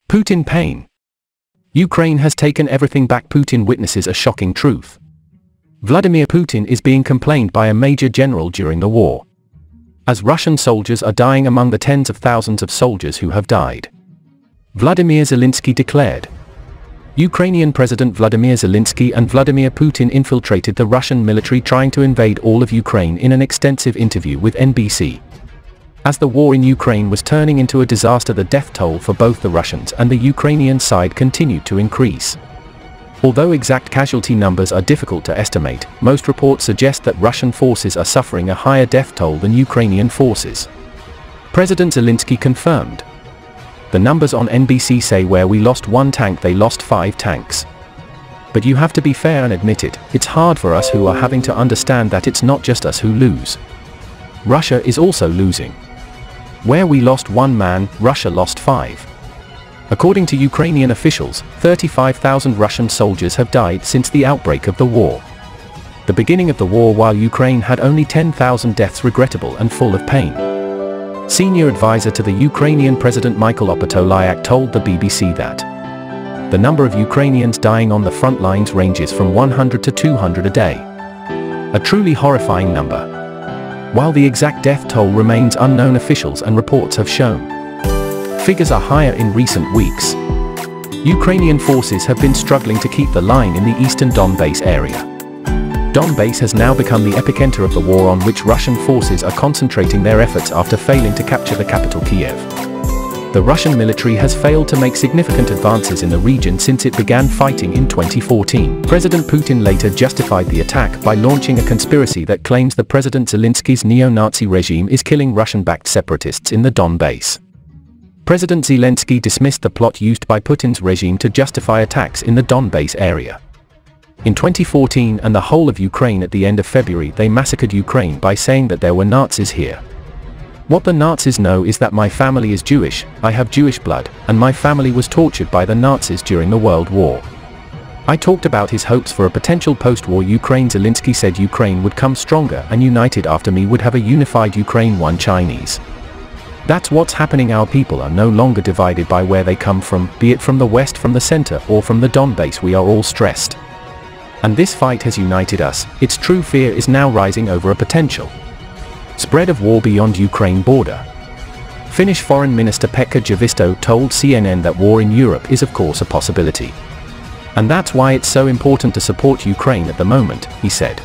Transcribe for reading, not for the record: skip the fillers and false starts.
Putin pain. Ukraine has taken everything back. Putin witnesses a shocking truth. Vladimir Putin is being complained by a major general during the war, as Russian soldiers are dying among the tens of thousands of soldiers who have died. Vladimir Zielinski declared. Ukrainian President Vladimir Zelensky and Vladimir Putin infiltrated the Russian military trying to invade all of Ukraine in an extensive interview with NBC. As the war in Ukraine was turning into a disaster, the death toll for both the Russians and the Ukrainian side continued to increase. Although exact casualty numbers are difficult to estimate, most reports suggest that Russian forces are suffering a higher death toll than Ukrainian forces. President Zelensky confirmed. The numbers on NBC say where we lost 1 tank, they lost 5 tanks. But you have to be fair and admit it, it's hard for us who are having to understand that it's not just us who lose. Russia is also losing. Where we lost 1 man, Russia lost 5. According to Ukrainian officials, 35,000 Russian soldiers have died since the outbreak of the war. The beginning of the war, while Ukraine had only 10,000 deaths, regrettable and full of pain. Senior advisor to the Ukrainian President Michael Opatolyak told the BBC that the number of Ukrainians dying on the front lines ranges from 100 to 200 a day. A truly horrifying number. While the exact death toll remains unknown, officials and reports have shown figures are higher in recent weeks. Ukrainian forces have been struggling to keep the line in the eastern Donbas area. Donbas has now become the epicenter of the war, on which Russian forces are concentrating their efforts after failing to capture the capital Kiev. The Russian military has failed to make significant advances in the region since it began fighting in 2014. President Putin later justified the attack by launching a conspiracy that claims the President Zelensky's neo-Nazi regime is killing Russian-backed separatists in the Donbas. President Zelensky dismissed the plot used by Putin's regime to justify attacks in the Donbas area. In 2014 and the whole of Ukraine at the end of February, they massacred Ukraine by saying that there were Nazis here. What the Nazis know is that my family is Jewish, I have Jewish blood, and my family was tortured by the Nazis during the World War. I talked about his hopes for a potential post-war Ukraine. Zelensky said Ukraine would come stronger and united after me, would have a unified Ukraine, one Chinese. That's what's happening. Our people are no longer divided by where they come from, be it from the west, from the center, or from the Donbas. We are all stressed. And this fight has united us. Its true fear is now rising over a potential spread of war beyond Ukraine border. Finnish Foreign Minister Pekka Haavisto told CNN that war in Europe is of course a possibility. And that's why it's so important to support Ukraine at the moment, he said.